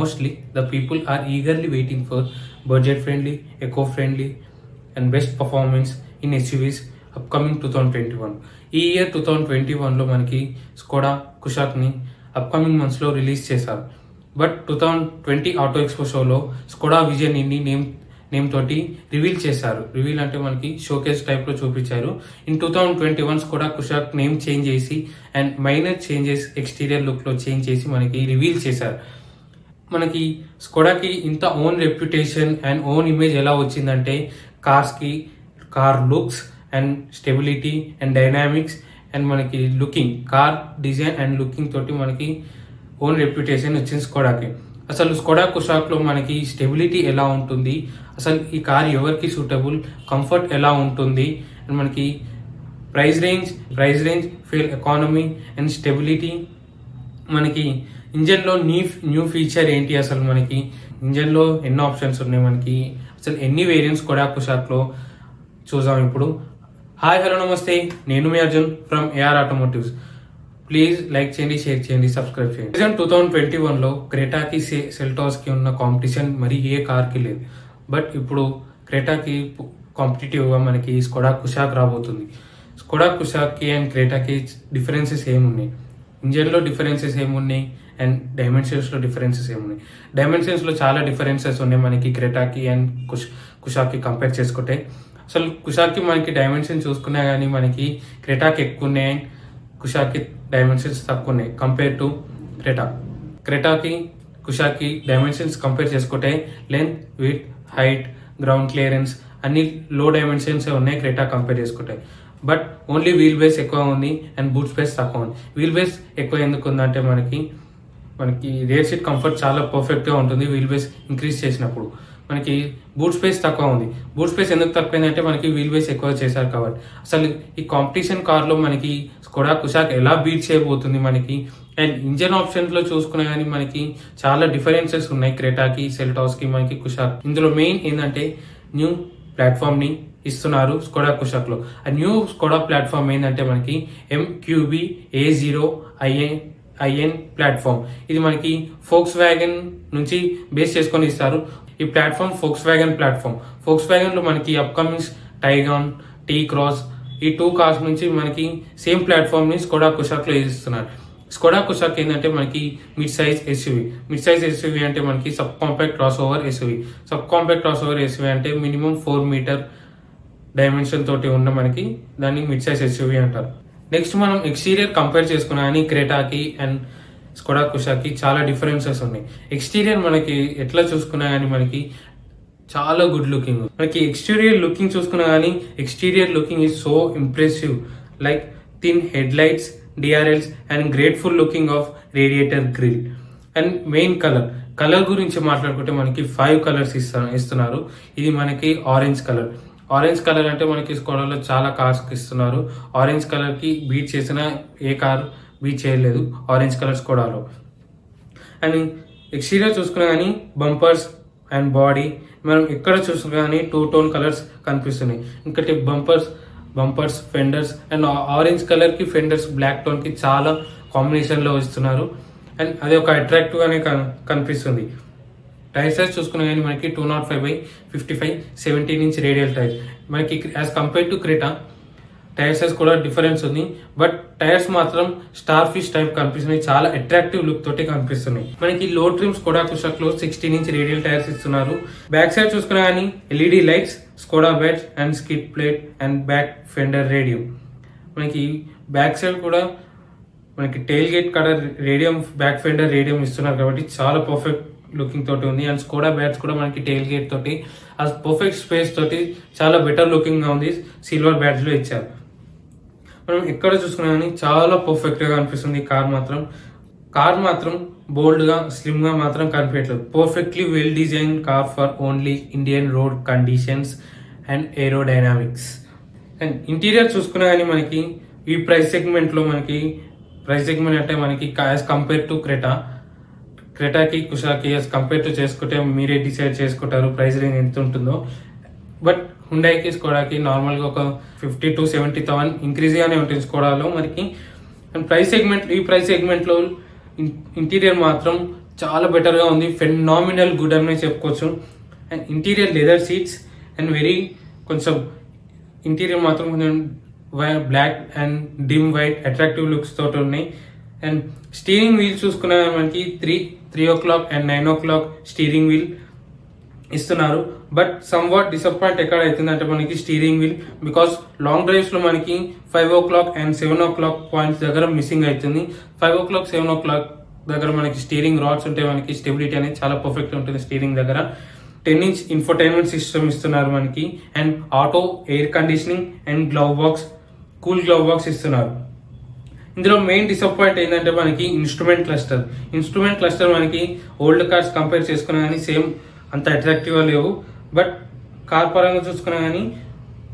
mostly the people are eagerly waiting for budget-friendly, eco-friendly, and best performance in SUVs upcoming 2021. ఈ year 2021లో మనకి Skoda కుషాక్ని upcoming మంత్స్లో release చేశారు. But 2020 auto expo షోలో Skoda vision in name తోటి reveal చేశారు. రివీల్ అంటే మనకి షోకేస్ టైప్లో చూపించారు. In 2021 Skoda Kushaq name change చేసి అండ్ మైనర్ చేంజెస్ ఎక్స్టీరియర్ లుక్లో చేంజ్ చేసి మనకి రివీల్ చేశారు. మనకి స్కోడాకి ఇంత own reputation and own image ఎలా వచ్చిందంటే car looks and stability and dynamics and మనకి looking car design and looking తోటి మనకి ఓన్ రెప్యుటేషన్ వచ్చింది స్కోడాకి. అసలు స్కోడా కుషాక్లో మనకి స్టెబిలిటీ ఎలా ఉంటుంది, అసలు ఈ కార్ ఎవరికి సూటబుల్, కంఫర్ట్ ఎలా ఉంటుంది అండ్ మనకి price range fuel economy and stability, మనకి ఇంజన్లో న్యూ ఫీచర్ ఏంటి, అసలు మనకి ఇంజన్లో ఎన్ని ఆప్షన్స్ ఉన్నాయి, మనకి అసలు ఎన్ని వేరియంట్స్ స్కోడా కుషాక్లో చూద్దాం ఇప్పుడు. హాయ్ హలో నమస్తే, నేను మీ Arjun from AR Automotives. Please like చేయండి, షేర్ చేయండి, సబ్స్క్రైబ్ చేయండి. 2021లో క్రెటాకి సెల్టాస్కి ఉన్న కాంపిటీషన్ మరి ఏ కార్కి లేదు. బట్ ఇప్పుడు క్రెటాకి కాంపిటేటివ్గా మనకి స్కోడా కుషాక్ రాబోతుంది. స్కోడా కుషాక్కి అండ్ క్రెటాకి డిఫరెన్సెస్ ఏమున్నాయి, ఇంజన్లో డిఫరెన్సెస్ ఏమున్నాయి అండ్ డైమెన్షన్స్లో డిఫరెన్సెస్ ఏమున్నాయి. డైమెన్షన్స్లో చాలా డిఫరెన్సెస్ ఉన్నాయి మనకి క్రెటాకి అండ్ కుషాక్కి కంపేర్ చేసుకుంటే. అసలు కుషాక్కి మనకి డైమెన్షన్ చూసుకున్నా కానీ మనకి క్రెటాకి ఎక్కువ ఉన్నాయి, కుషాక్కి డైమెన్షన్స్ తక్కువ ఉన్నాయి కంపేర్ టు క్రెటాకి కుషాక్కి డైమెన్షన్స్ కంపేర్ చేసుకుంటే length, width, height, ground clearance అన్ని లో డైమెన్షన్స్ ఉన్నాయి క్రెటా కంపేర్ చేసుకుంటే. బట్ ఓన్లీ వీల్ బేస్ ఎక్కువ ఉంది అండ్ బూట్ స్పేస్ తక్కువ ఉంది. వీల్ బేస్ ఎక్కువ ఎందుకు ఉందంటే మనకి రేర్ సీట్ కంఫర్ట్ చాలా పర్ఫెక్ట్గా ఉంటుంది వీల్ బేస్ ఇంక్రీజ్ చేసినప్పుడు. మనకి బూట్ స్పేస్ తక్కువ ఉంది. బూట్ స్పేస్ ఎందుకు తక్కువైందంటే మనకి వీల్ బేస్ ఎక్కువ చేశారు కాబట్టి. అసలు ఈ కాంపిటీషన్ కార్లో మనకి స్కోడా కుషాక్ ఎలా బీట్ చేయబోతుంది మనకి అండ్ ఇంజన్ ఆప్షన్స్లో చూసుకున్నా కానీ మనకి చాలా డిఫరెన్సెస్ ఉన్నాయి క్రెటాకి, సెల్టాస్కి, మనకి కుషాక్. ఇందులో మెయిన్ ఏంటంటే న్యూ ప్లాట్ఫామ్ని ఇస్తున్నారు స్కోడా కుషాక్లో. ఆ న్యూ స్కోడా ప్లాట్ఫామ్ ఏంటంటే మనకి MQB A0iN ప్లాట్ఫామ్. ఇది మనకి ఫోక్స్ వ్యాగన్ నుంచి బేస్ చేసుకొని ఇస్తారు. ఈ ప్లాట్ఫామ్ ఫోక్స్ వ్యాగన్లో మనకి అప్కమింగ్ టైగాన్, T-Cross ఈ 2 కార్స్ నుంచి మనకి సేమ్ ప్లాట్ఫామ్ని స్కోడా కుషాక్లో ఇస్తున్నారు. స్కోడా కుషాక్ ఏంటంటే మనకి మిడ్ సైజ్ ఎస్యూవీ అంటే మనకి sub compact cross over SUV అంటే మినిమం 4 మీటర్ డైమెన్షన్ తోటి ఉన్న మనకి దాన్ని మిడ్ సైజ్ ఎస్యూవీ అంటారు. నెక్స్ట్ మనం ఎక్స్టీరియర్ కంపేర్ చేసుకున్నా కానీ క్రెటాకి అండ్ స్కోడా కుషాక్కి చాలా డిఫరెన్సెస్ ఉన్నాయి. ఎక్స్టీరియర్ మనకి ఎట్లా చూసుకున్నా కానీ మనకి చాలా గుడ్ లుకింగ్. మనకి ఎక్స్టీరియర్ లుకింగ్ చూసుకున్నా కానీ exterior looking is so impressive. Like thin headlights, DRLs and grateful looking of radiator grill. And main colour గురించి మాట్లాడుకుంటే మనకి 5 కలర్స్ ఇస్తున్నారు. ఇది మనకి ఆరెంజ్ కలర్ అంటే మనకి స్కోడాలో చాలా కార్స్కి ఇస్తున్నారు. ఆరెంజ్ కలర్కి బీట్ చేసిన ఏ కార్ బీట్ చేయలేదు ఆరెంజ్ కలర్ స్కోడాలో. అండ్ ఎక్స్టీరియర్ చూసుకున్నా కానీ బంపర్స్ అండ్ బాడీ మనం ఎక్కడ చూసుకున్నా కానీ 2 టోన్ కలర్స్ కనిపిస్తున్నాయి. ఇంకటి బంపర్స్ ఫెండర్స్ అండ్ ఆరెంజ్ కలర్కి ఫెండర్స్ బ్లాక్ టోన్కి చాలా కాంబినేషన్లో ఇస్తున్నారు. అండ్ అది ఒక అట్రాక్టివ్గానే కనిపిస్తుంది. టైర్ సైజ్ చూసుకున్నా కానీ మనకి 205/55 17 ఇంచ్ రేడియల్ టైర్. మనకి as compare to Creta tyre size కూడా డిఫరెన్స్ ఉంది. బట్ టైర్స్ మాత్రం స్టార్ ఫిష్ టైప్ కనిపిస్తున్నాయి, చాలా అట్రాక్టివ్ లుక్ తోటి కనిపిస్తున్నాయి. మనకి లో ట్రిమ్ స్కోడా కుషాక్లో 16 ఇంచ్ రేడియల్ టైర్స్ ఇస్తున్నారు. బ్యాక్ సైడ్ చూసుకున్నా కానీ LED lights, Skoda badge and skid plate and back fender radium. మనకి బ్యాక్ సైడ్ కూడా మనకి టెయిల్ గేట్ కాడ రేడియం, బ్యాక్ ఫెండర్ రేడియం ఇస్తున్నారు కాబట్టి చాలా పర్ఫెక్ట్ లుకింగ్ తోటి ఉంది. అండ్ స్కోడా బ్యాడ్జ్ కూడా మనకి టెయిల్ గేట్ తోటి ఆ పర్ఫెక్ట్ స్పేస్ తోటి చాలా బెటర్ లుకింగ్ గా ఉంది. సిల్వర్ బ్యాడ్జ్ లో ఇచ్చారు. మనం ఎక్కడ చూసుకున్నా కానీ చాలా పర్ఫెక్ట్ గా కనిపిస్తుంది. కార్ మాత్రం బోల్డ్ గా, స్లిమ్ గా మాత్రం కనిపించట్లేదు. Perfectly well design car for only Indian road conditions and aerodynamics. And interior చూసుకున్నా కానీ మనకి ఈ ప్రైస్ సెగ్మెంట్ అంటే మనకి యాజ్ కంపేర్ టు క్రెటాకి కుషాకి యాజ్ కంపేర్ టు చేసుకుంటే మీరే డిసైడ్ చేసుకుంటారు ప్రైస్ రేంజ్ ఎంత ఉంటుందో. బట్ హుండాయికి స్కోడాకి నార్మల్గా ఒక 50,000 to 70,000 ఇంక్రీజ్ గానే ఉంటుంది స్కోడాలో మనకి. అండ్ ఈ ప్రైస్ సెగ్మెంట్లో ఇంటీరియర్ మాత్రం చాలా బెటర్గా ఉంది, ఫెనామినల్ గుడ్ అని చెప్పుకోవచ్చు. And interior leather seats and very కొంచెం ఇంటీరియర్ మాత్రం కొంచెం black and dim white attractive looks తోటి ఉన్నాయి. అండ్ స్టీరింగ్ వీల్ చూసుకున్న మనకి 3 o'clock and 9 o'clock steering wheel ఇస్తున్నారు. బట్ సమ్ వాట్ డిసప్పాయింట్ ఎక్కడ అవుతుందంటే మనకి స్టీరింగ్ వీల్, బికాస్ లాంగ్ డ్రైవ్స్ లో మనకి 5 o'clock అండ్ 7 o'clock పాయింట్స్ దగ్గర మిస్సింగ్ అవుతుంది. 5 o'clock 7 o'clock దగ్గర మనకి స్టీరింగ్ రాడ్స్ ఉంటే మనకి స్టెబిలిటీ అనేది చాలా పర్ఫెక్ట్ ఉంటుంది స్టీరింగ్ దగ్గర. 10-inch ఇన్ఫోటైన్మెంట్ సిస్టమ్ ఇస్తున్నారు మనకి. And auto air conditioning and cool glove box ఇస్తున్నారు. ఇందులో మెయిన్ డిసప్పాయింట్ ఏంటంటే మనకి ఇన్స్ట్రుమెంట్ క్లస్టర్ మనకి ఓల్డ్ కార్స్ కంపేర్ చేసుకున్నా కానీ సేమ్ అంత అట్రాక్టివ్గా లేవు. బట్ కార్ పరంగా చూసుకున్నా కానీ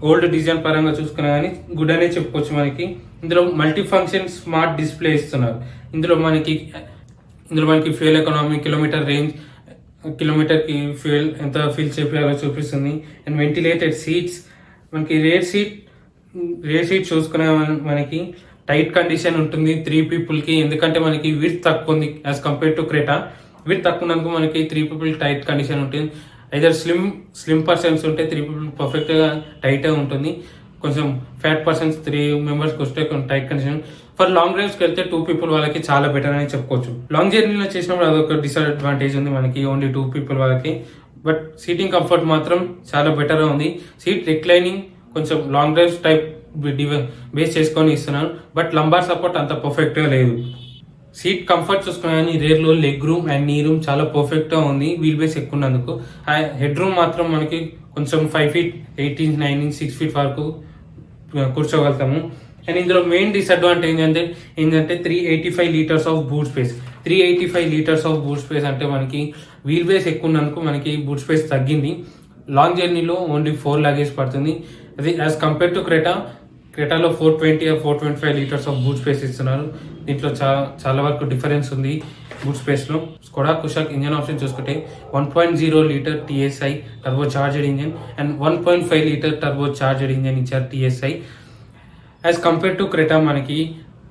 ఓల్డ్ డిజైన్ పరంగా చూసుకున్నా కానీ గుడ్ అనే చెప్పుకోవచ్చు మనకి. ఇందులో మల్టీ ఫంక్షన్ స్మార్ట్ డిస్ప్లే ఇస్తున్నారు. ఇందులో మనకి ఫ్యూయల్ ఎకనామీ, కిలోమీటర్ రేంజ్, కిలోమీటర్కి ఫ్యూయల్ ఎంత ఫిల్ చేయాలో చూపిస్తుంది. అండ్ వెంటిలేటెడ్ సీట్స్, మనకి రేర్ సీట్ చూసుకునే మనకి టైట్ కండిషన్ ఉంటుంది 3 peopleకి. ఎందుకంటే మనకి విడ్త్ తక్కువ ఉంది as compare to Creta. Width తక్కువ ఉన్నందుకు మనకి 3 people టైట్ కండిషన్ ఉంటుంది. ఐదర్ స్లిమ్ పర్సన్స్ ఉంటే 3 people పర్ఫెక్ట్ గా టైట్ ఉంటుంది. కొంచెం ఫ్యాట్ పర్సన్స్ 3 members వస్తే tight condition. For long drives కి వెళ్తే 2 people వాళ్ళకి చాలా బెటర్ అని చెప్పుకోవచ్చు. లాంగ్ జర్నీలో చేసినప్పుడు అదొక డిసడ్వాంటేజ్ ఉంది మనకి, ఓన్లీ 2 people వాళ్ళకి. బట్ సీటింగ్ కంఫర్ట్ మాత్రం చాలా బెటర్ గా ఉంది. సీట్ రిక్లైనింగ్ కొంచెం లాంగ్ డ్రైవ్స్ టైప్ బేస్ చేసుకొని ఇస్తున్నారు. బట్ లంబార్ సపోర్ట్ అంత పర్ఫెక్ట్ గా లేదు. సీట్ కంఫర్ట్ చూసుకున్నా రేర్ లో లెగ్ రూమ్ అండ్ నీ రూమ్ చాలా పర్ఫెక్ట్ గా ఉంది వీల్ బేస్ ఎక్కువ ఉన్నందుకు. హెడ్ రూమ్ మాత్రం మనకి కొంచెం 5 feet 8 inch 9 inch 6 feet వరకు కూర్చోగలుగుతాము. అండ్ ఇందులో మెయిన్ డిసడ్వాంటేజ్ ఏంటంటే 385 liters of boot space. 385 liters of boot space అంటే మనకి వీల్ బేస్ ఎక్కువ ఉన్నందుకు మనకి బూట్ స్పేస్ తగ్గింది. లాంగ్ జర్నీలో ఓన్లీ 4 luggage పడుతుంది. అది యాజ్ కంపేర్ టు క్రెటాలో 420 or 425 liters of boot space ఇస్తున్నారు. దీంట్లో చాలా వరకు డిఫరెన్స్ ఉంది బూట్ స్పేస్ లో. స్కోడా కుషాక్ ఇంజన్ ఆప్షన్ చూసుకుంటే 1.0 liter TSI turbo charged engine and 1.5 liter turbo charged engine ఇచ్చారు TSI. యాజ్ కంపేర్ టు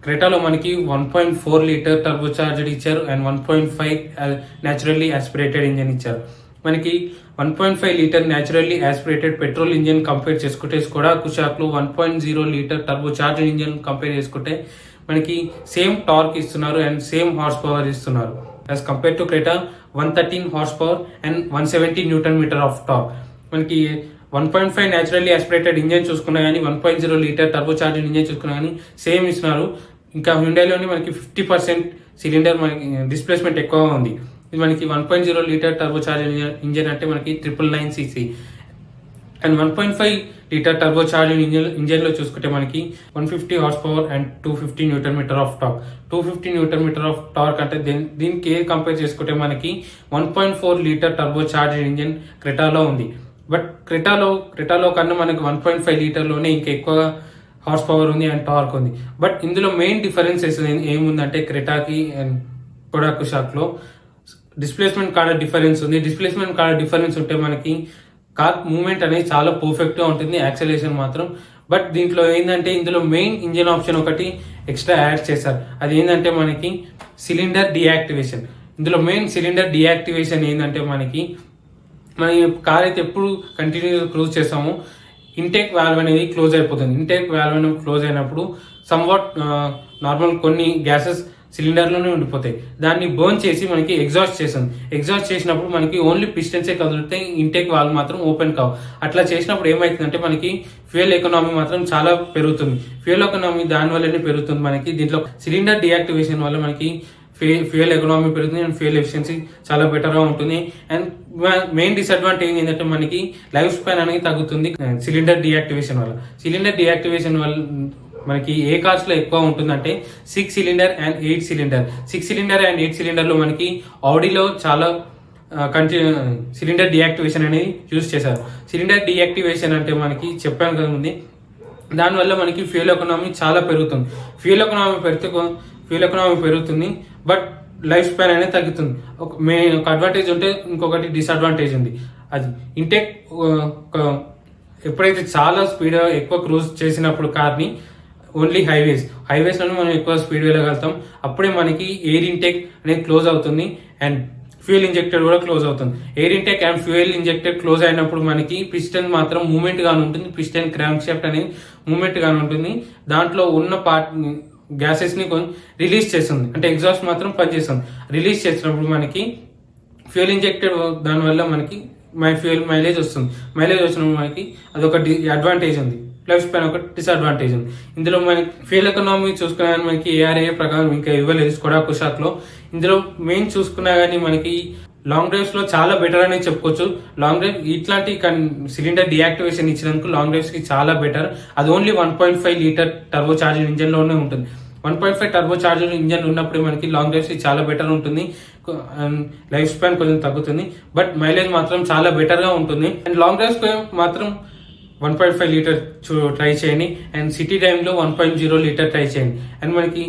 క్రెటాలో మనకి 1.4 liter టర్బో చార్జెడ్ ఇచ్చారు అండ్ 1.5 న్యాచురల్లీ ఆస్పిరేటెడ్ ఇంజన్ ఇచ్చారు. మనకి 1.5 liter naturally aspirated petrol engine compare చేసుకుంటే Skoda Kushaq లో 1.0 liter turbo charged engine compare చేసుకుంటే మనకి same torque ఇస్తున్నారు అండ్ సేమ్ హార్స్ పవర్ ఇస్తున్నారు. As compare to Creta 113 horse power and 170 Nm of torque. మనకి 1.5 naturally aspirated engine చూసుకున్నా కానీ 1.0 liter turbo charged engine చూసుకున్నా కానీ సేమ్ ఇస్తున్నారు. ఇంకా హ్యుండైలోని మనకి 50% సిలిండర్ మనకి డిస్ప్లేస్మెంట్ ఎక్కువగా ఉంది. ఇది మనకి 1.0 liter టర్బో చార్జెడ్ ఇంజన్ అంటే మనకి 999cc and 1.5 liter turbo charged engine లో చూసుకుంటే మనకి 150 horse power and 250 Nm of torque. 250 Nm of torque అంటే దీనికి కంపేర్ చేసుకుంటే మనకి 1.4 liter టర్బో చార్జెడ్ ఇంజన్ క్రెటాలో ఉంది. బట్ క్రెటాలో కన్నా మనకి 1.5 liter లోనే ఇంకా ఎక్కువ హార్స్ పవర్ ఉంది అండ్ టార్క్ ఉంది. బట్ ఇందులో మెయిన్ డిఫరెన్సెస్ ఏముందంటే క్రెటాకి అండ్ స్కోడా కుషాక్ లో డిస్ప్లేస్మెంట్ కాడ డిఫరెన్స్ ఉంది. డిస్ప్లేస్మెంట్ కాడ డిఫరెన్స్ ఉంటే మనకి కార్ మూవ్మెంట్ అనేది చాలా పర్ఫెక్ట్ గా ఉంటుంది, యాక్సెలరేషన్ మాత్రం. బట్ దీంట్లో ఏంటంటే ఇందులో మెయిన్ ఇంజిన్ ఆప్షన్ ఒకటి ఎక్స్ట్రా యాడ్ చేశారు. అది ఏంటంటే మనకి సిలిండర్ డియాక్టివేషన్. ఇందులో మెయిన్ సిలిండర్ డియాక్టివేషన్ ఏంటంటే మనకి మన కార్ అయితే ఎప్పుడు కంటిన్యూగా క్లోజ్ చేస్తామో ఇంటేక్ వాల్వ్ అనేది క్లోజ్ అయిపోతుంది. ఇంటేక్ వాల్వ్ అనేది క్లోజ్ అయినప్పుడు సమ్వాట్ నార్మల్ కొన్ని గ్యాసెస్ సిలిండర్ లోనే ఉండిపోతాయి. దాన్ని బర్న్ చేసి మనకి ఎగ్జాస్ట్ చేస్తుంది. ఎగ్జాస్ట్ చేసినప్పుడు మనకి ఓన్లీ పిస్టన్సే కదులుతాయి, ఇంటేక్ వాల్వ్ మాత్రం ఓపెన్ కావు. అట్లా చేసినప్పుడు ఏమైతుందంటే మనకి ఫ్యూయల్ ఎకనామీ మాత్రం చాలా పెరుగుతుంది. ఫ్యూయల్ ఎకనామీ దాని వల్లనే పెరుగుతుంది. మనకి దీంట్లో సిలిండర్ డియాక్టివేషన్ వల్ల మనకి ఫ్యూయల్ ఎకనామీ పెరుగుతుంది అండ్ ఫ్యూయల్ ఎఫిషియన్సీ చాలా బెటర్ గా ఉంటుంది. అండ్ మెయిన్ డిసడ్వాంటేజ్ ఏంటంటే మనకి లైఫ్ స్పాన్ అనేది తగ్గుతుంది సిలిండర్ డియాక్టివేషన్ వల్ల. సిలిండర్ డియాక్టివేషన్ వల్ల మనకి ఏ కార్స్ లో ఎక్కువ ఉంటుందంటే 6 cylinder and 8 cylinder. 6 cylinder and 8 cylinder లో మనకి ఆడీలో చాలా సిలిండర్ డియాక్టివేషన్ అనేది యూజ్ చేశారు. సిలిండర్ డియాక్టివేషన్ అంటే మనకి చెప్పాను కదా ఉంది, దానివల్ల మనకి ఫ్యూయల్ ఎకనామీ చాలా పెరుగుతుంది. ఫ్యూయల్ ఎకనామీ పెరుగుతుంది బట్ లైఫ్ స్పాన్ అనేది తగ్గుతుంది. ఒక అడ్వాంటేజ్ ఉంటే ఇంకొకటి డిసడ్వాంటేజ్ ఉంది. అది ఇంటేక్ ఎప్పుడైతే చాలా స్పీడ్ ఎక్కువ క్రూజ్ చేసినప్పుడు కార్ని ఓన్లీ హైవేస్లోనే మనం ఎక్కువ స్పీడ్ వెళ్ళగలుగుతాం. అప్పుడే మనకి ఎయిర్ ఇంటేక్ అనేది క్లోజ్ అవుతుంది అండ్ ఫ్యూయల్ ఇంజెక్టర్ కూడా క్లోజ్ అవుతుంది. Air intake and fuel injector close అయినప్పుడు మనకి పిస్టన్ మాత్రం మూవ్మెంట్ గానే ఉంటుంది. పిస్టన్ క్రాంక్ షాఫ్ట్ అనేది మూవ్మెంట్ గానే ఉంటుంది. దాంట్లో ఉన్న పార్ట్ గ్యాసెస్ ని రిలీజ్ చేస్తుంది, అంటే ఎగ్జాస్ట్ మాత్రం పనిచేస్తుంది. రిలీజ్ చేసినప్పుడు మనకి ఫ్యూయల్ ఇంజెక్టర్ దానివల్ల మనకి ఫ్యూయల్ మైలేజ్ వస్తుంది. మైలేజ్ వచ్చినప్పుడు మనకి అదొక అడ్వాంటేజ్ ఉంది, ప్లస్ పైన ఒక డిసడ్వాంటేజ్ ఉంది. ఇందులో మనకి ఫ్యూయల్ ఎకనామీ చూసుకున్నా కానీ మనకి ARA ప్రకారం ఇంకా ఇవ్వలేదు స్కోడా కుషాక్ లో. ఇందులో మెయిన్ చూసుకున్నా కానీ మనకి లాంగ్ డ్రైవ్స్ లో చాలా బెటర్ అనేది చెప్పుకోవచ్చు. లాంగ్ డ్రైవ్ ఇట్లాంటి సిలిండర్ డియాక్టివేషన్ ఇచ్చినందుకు లాంగ్ డ్రైవ్స్ కి చాలా బెటర్. అది only 1.5 litre turbo charger engine లోనే ఉంటుంది. 1.5 టర్బో చార్జర్ ఇంజన్ ఉన్నప్పుడు మనకి లాంగ్ డ్రైవ్స్ కి చాలా బెటర్ ఉంటుంది. లైఫ్ స్పాన్ కొంచెం తగ్గుతుంది, బట్ మైలేజ్ మాత్రం చాలా బెటర్ గా ఉంటుంది. అండ్ లాంగ్ డ్రైవ్స్ మాత్రం 1.5 లీటర్ ట్రై చేయండి. అండ్ సిటీ టైమ్ లో 1.0 లీటర్ ట్రై చేయండి. అండ్ మనకి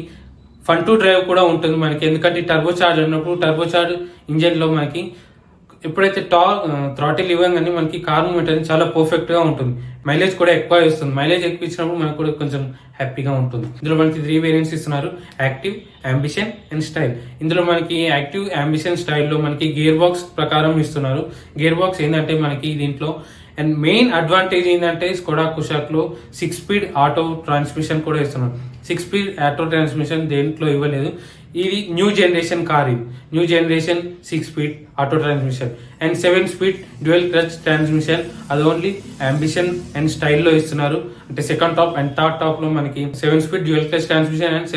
ఫన్ టు డ్రైవ్ కూడా ఉంటుంది మనకి, ఎందుకంటే టర్బో చార్జ్ ఉన్నప్పుడు టర్బో చార్జ్ ఇంజన్ లో మనకి ఎప్పుడైతే థ్రాటిల్ ఇవ్వగానే మనకి కార్ మూమెంట్ అనేది చాలా పర్ఫెక్ట్ గా ఉంటుంది. మైలేజ్ కూడా ఎక్కువ ఇస్తుంది. మైలేజ్ ఎక్కువ ఇచ్చినప్పుడు మనకు కూడా కొంచెం హ్యాపీగా ఉంటుంది. ఇందులో మనకి 3 వేరియంట్స్ ఇస్తున్నారు, యాక్టివ్, అంబిషన్ అండ్ స్టైల్. ఇందులో మనకి యాక్టివ్, అంబిషన్, స్టైల్లో మనకి గేర్ బాక్స్ ప్రకారం ఇస్తున్నారు. గేర్ బాక్స్ ఏంటంటే మనకి దీంట్లో అండ్ మెయిన్ అడ్వాంటేజ్ ఏంటంటే స్కోడా కుషాక్ లో 6 స్పీడ్ ఆటో ట్రాన్స్మిషన్ కూడా ఇస్తున్నారు. 6 స్పీడ్ ఆటో ట్రాన్స్మిషన్ దేంట్లో ఇవ్వలేదు. ఇది న్యూ జనరేషన్ కార్, ఇది new generation 6 speed auto transmission and 7 speed dual clutch transmission. అది ఓన్లీ అంబిషన్ అండ్ స్టైల్లో ఇస్తున్నారు. అంటే second top and third top లో మనకి 7 speed dual clutch transmission and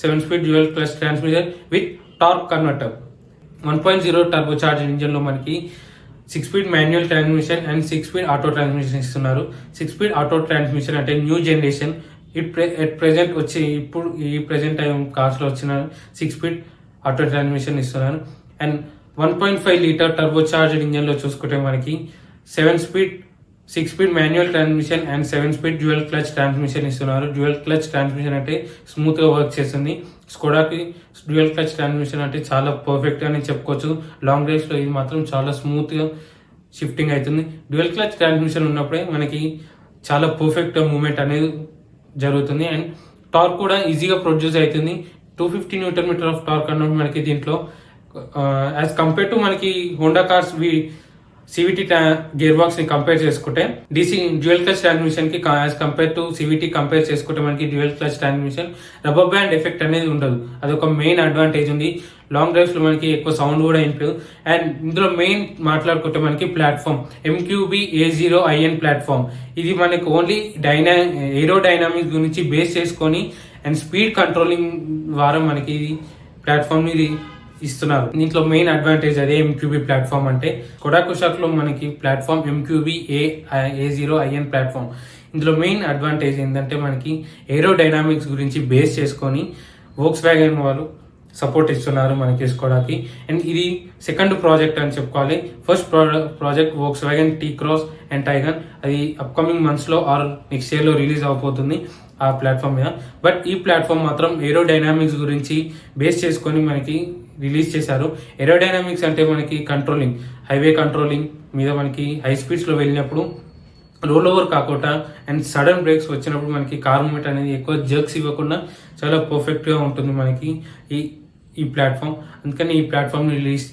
7 speed dual clutch transmission with torque converter. 1.0 turbo charge engine లో మనకి 6 speed manual transmission and 6 speed auto transmission ఇస్తున్నారు. 6 speed auto transmission అంటే new generation. Present వచ్చి ఇప్పుడు ఈ present time cars లో వచ్చిన 6 speed auto transmission ఇస్తున్నారు. And 1.5 litre turbo charged engine లో చూసుకుంటే మనకి 7 speed 6 speed manual transmission and 7 speed dual clutch transmission ఇస్తున్నారు. డ్యూయల్ క్లచ్ ట్రాన్స్మిషన్ అంటే స్మూత్ గా వర్క్ చేస్తుంది. స్కోడాకి డ్యూయల్ క్లచ్ ట్రాన్స్మిషన్ అంటే చాలా పర్ఫెక్ట్ అని చెప్పుకోవచ్చు. లాంగ్ డ్రైవ్స్ లో ఇది మాత్రం చాలా స్మూత్ గా షిఫ్టింగ్ అవుతుంది. డ్యూయల్ క్లచ్ ట్రాన్స్మిషన్ ఉన్నప్పుడే మనకి చాలా పర్ఫెక్ట్ మూవ్మెంట్ అనేది జరుగుతుంది. అండ్ టార్క్ కూడా ఈజీగా ప్రొడ్యూస్ అవుతుంది. 250 న్యూటన్ మీటర్ ఆఫ్ టార్క్ అన్నప్పుడు మనకి దీంట్లో యాజ్ కంపేర్ టు మనకి Honda cars CVT gear box ని కంపేర్ చేసుకుంటే DC డ్యూయల్ క్లచ్ ట్రాన్స్మిషన్ కి as compare to CVT compare చేసుకుంటే మనకి dual clutch transmission rubber band effect అనేది ఉండదు. అదొక మెయిన్ అడ్వాంటేజ్ ఉంది. లాంగ్ డ్రైవ్స్ లో మనకి ఎక్కువ సౌండ్ కూడా ఇంప్రూవ్. అండ్ ఇందులో మెయిన్ మాట్లాడుకుంటే మనకి ప్లాట్ఫామ్ MQB A0iN ప్లాట్ఫామ్. ఇది మనకి ఓన్లీ ఏరో డైనామిక్స్ గురించి బేస్ చేసుకొని అండ్ స్పీడ్ కంట్రోలింగ్ ద్వారా మనకి ఇది ప్లాట్ఫామ్ ఇది ఇస్తున్నారు. దీంట్లో మెయిన్ అడ్వాంటేజ్ అదే MQB ప్లాట్ఫామ్ అంటే. స్కోడా కుషాక్ లో మనకి ప్లాట్ఫామ్ MQB A0iN ప్లాట్ఫామ్. ఇందులో మెయిన్ అడ్వాంటేజ్ ఏంటంటే మనకి ఏరో డైనామిక్స్ గురించి బేస్ చేసుకొని వోక్స్ వ్యాగన్ వాళ్ళు సపోర్ట్ ఇస్తున్నారు మనకి స్కోడాకి. అండ్ ఇది సెకండ్ ప్రాజెక్ట్ అని చెప్పుకోవాలి. First project Volkswagen T-Cross and Taigun, అది అప్కమింగ్ మంత్స్ లో ఆర్ నెక్స్ట్ ఇయర్ లో రిలీజ్ అవబోతుంది ఆ ప్లాట్ఫామ్ మీద. బట్ ఈ ప్లాట్ఫామ్ మాత్రం ఏరో డైనామిక్స్ గురించి బేస్ చేసుకొని మనకి రిలీజ్ చేశారు. ఏరోడైనామిక్స్ అంటే మనకి కంట్రోలింగ్, హైవే కంట్రోలింగ్ మీద మనకి హై స్పీడ్స్ లో వెళ్ళినప్పుడు రోల్ ఓవర్ కాకుండా అండ్ సడన్ బ్రేక్స్ వచ్చినప్పుడు మనకి కార్ మూమెంట్ అనేది ఎక్కువ జర్క్స్ ఇవ్వకుండా చాలా పర్ఫెక్ట్ గా ఉంటుంది మనకి ఈ ప్లాట్ఫామ్. అందుకని ఈ ప్లాట్ఫామ్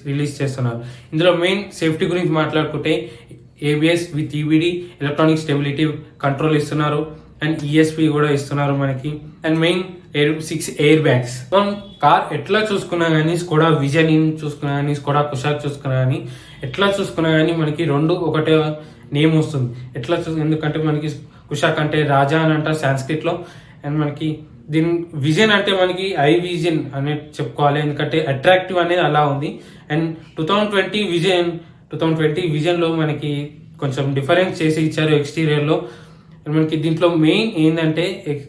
రిలీజ్ చేస్తున్నారు. ఇందులో మెయిన్ సేఫ్టీ గురించి మాట్లాడుకుంటే ABS with EBD electronic stability control ఇస్తున్నారు అండ్ ESP కూడా ఇస్తున్నారు మనకి. And main 6 air bags. మనం కార్ ఎట్లా చూసుకున్నా గానీ, స్కోడా విజన్ చూసుకున్నా గానీ, స్కోడా కుషాక్ చూసుకున్నా గానీ, ఎట్లా చూసుకున్నా గానీ మనకి రెండు ఒకటే నేమ్ వస్తుంది. ఎట్లా ఎందుకంటే మనకి కుషాక్ అంటే రాజా అని అంటారు సాంస్క్రిట్ లో. అండ్ మనకి దీని విజన్ అంటే మనకి ఐ విజన్ అనేది చెప్పుకోవాలి, ఎందుకంటే అట్రాక్టివ్ అనేది అలా ఉంది. అండ్ 2020 విజన్ లో మనకి కొంచెం డిఫరెన్స్ చేసి ఇచ్చారు ఎక్స్టీరియర్ లో. మనకి దీంట్లో మెయిన్ ఏంటంటే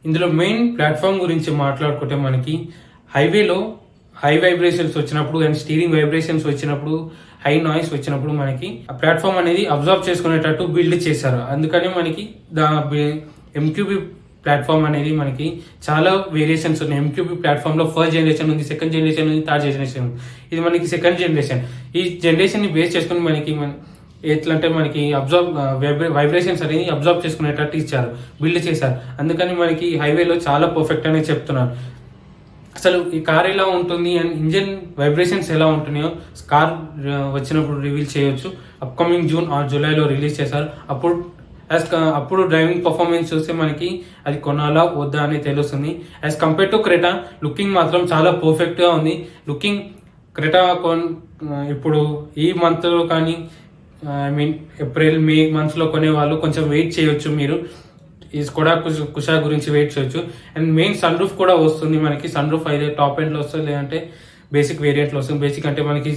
ఇందులో మెయిన్ ప్లాట్ఫామ్ గురించి మాట్లాడుకుంటే మనకి హైవేలో హై వైబ్రేషన్స్ వచ్చినప్పుడు అండ్ స్టీరింగ్ వైబ్రేషన్స్ వచ్చినప్పుడు, హై నాయిస్ వచ్చినప్పుడు మనకి ఆ ప్లాట్ఫామ్ అనేది అబ్జర్వ్ చేసుకునేటట్టు బిల్డ్ చేశారు. అందుకని మనకి MQB ప్లాట్ఫామ్ అనేది మనకి చాలా వేరియేషన్స్ ఉన్నాయి. MQB ప్లాట్ఫామ్ లో ఫస్ట్ జనరేషన్ ఉంది, సెకండ్ జనరేషన్ ఉంది, థర్డ్ జనరేషన్ ఉంది. ఇది మనకి సెకండ్ జనరేషన్. ఈ జనరేషన్ ని బేస్ చేసుకుని మనకి ఎట్లా అంటే మనకి వైబ్రేషన్స్ అనేది అబ్జర్వ్ చేసుకునేటట్టు ఇచ్చారు, బిల్డ్ చేశారు. అందుకని మనకి హైవేలో చాలా పర్ఫెక్ట్ అనేది చెప్తున్నారు. అసలు ఈ కార్ ఎలా ఉంటుంది అండ్ ఇంజన్ వైబ్రేషన్స్ ఎలా ఉంటున్నాయో కార్ వచ్చినప్పుడు రివీల్ చేయొచ్చు. అప్కమింగ్ జూన్ ఆర్ జూలైలో రిలీజ్ చేశారు. అప్పుడు డ్రైవింగ్ పర్ఫార్మెన్స్ చూస్తే మనకి అది కొనాలా వద్దా అని తెలుస్తుంది. As compare to Creta looking మాత్రం చాలా పర్ఫెక్ట్ గా ఉంది. లుకింగ్ క్రెటా ఇప్పుడు ఈ మంత్ లో కానీ I mean April May months లో కొనే వాళ్ళు కొంచెం వెయిట్ చేయొచ్చు. మీరు ఈ స్కోడా కుషా గురించి వెయిట్ చేయొచ్చు. అండ్ మెయిన్ సన్ రూఫ్ కూడా వస్తుంది మనకి. సన్ రూఫ్ అయితే టాప్ ఎండ్ లో వస్తుంది, లేదంటే బేసిక్ వేరియంట్ లో వస్తుంది. బేసిక్ అంటే మనకి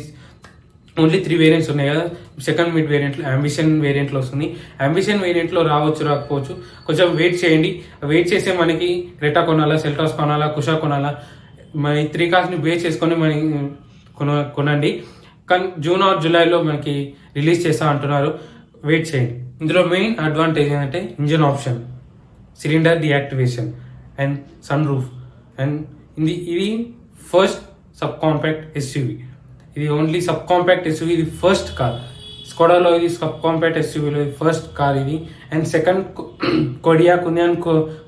ఓన్లీ 3 వేరియంట్స్ ఉన్నాయి కదా. Second mid variant ambition variant లో వస్తుంది. అంబిషన్ వేరియంట్ లో రాకపోవచ్చు. కొంచెం వెయిట్ చేయండి. వెయిట్ చేస్తే మనకి క్రెటా కొనాలా, సెల్టాస్ కొనాలా, కుషా కొనాలా, మన 3 కార్స్ ని బేస్ చేసుకొని మనకి కొనండి. కానీ జూన్ ఆర్ జూలైలో మనకి రిలీజ్ చేస్తా అంటున్నారు, వెయిట్ చేయండి. ఇందులో మెయిన్ అడ్వాంటేజ్ ఏంటంటే engine option, cylinder deactivation and sunroof. And ఇది ఫస్ట్ సబ్ కాంపాక్ట్ ఎస్యూవి. ఇది ఓన్లీ సబ్ కాంపాక్ట్ ఎస్యూవి. ఇది ఫస్ట్ కార్ స్కోడాలో, ఇది సబ్ కాంపాక్ట్ ఎస్యూవీలో ఇది ఫస్ట్ కార్ ఇది. అండ్ సెకండ్ కొడియాక్ ఉంది అండ్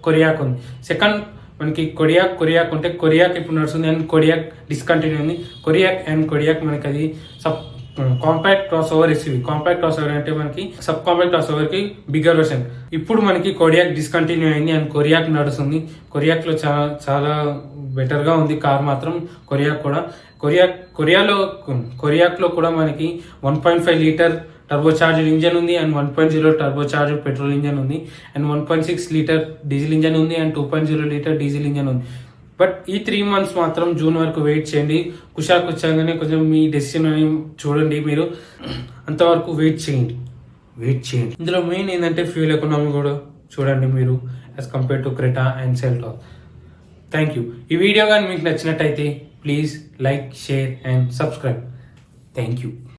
కొరియాక్ ఉంది. సెకండ్ మనకి కొరియాక్ ఉంటే కొరియాక్ ఇప్పుడు నడుస్తుంది అండ్ కొరియాక్ డిస్కంటిన్యూ ఉంది. కొరియాక్ మనకి అది sub compact cross over SUV. Compact cross over అంటే మనకి సబ్ కాంపాక్ట్ క్రాస్ ఓవర్ కి బిగ్గర్ వర్షన్. ఇప్పుడు మనకి కొరియాక్ డిస్కంటిన్యూ అయింది అండ్ కొరియాక్ నడుస్తుంది. కొరియాక్ లో చాలా బెటర్ గా ఉంది కార్ మాత్రం. కొరియాక్ లో కూడా మనకి 1.5 లీటర్ టర్బో చార్జర్ ఇంజన్ ఉంది and 1.0 turbo charger petrol engine ఉంది అండ్ 1.6 లీటర్ డీజిల్ ఇంజన్ ఉంది అండ్ 2.0 లీటర్ డీజిల్ ఇంజన్ ఉంది. బట్ ఈ 3 మంత్స్ మాత్రం జూన్ వరకు వెయిట్ చేయండి. కుషాకు వచ్చాగానే కొంచెం మీ డెసిషన్ అని చూడండి. మీరు అంతవరకు వెయిట్ చేయండి. ఇందులో మెయిన్ ఏంటంటే ఫ్యూల్ ఎకనామీ కూడా చూడండి మీరు as compare to Creta and Seltos. Thank you. ఈ వీడియో కానీ మీకు నచ్చినట్టయితే please like, share and subscribe. Thank you.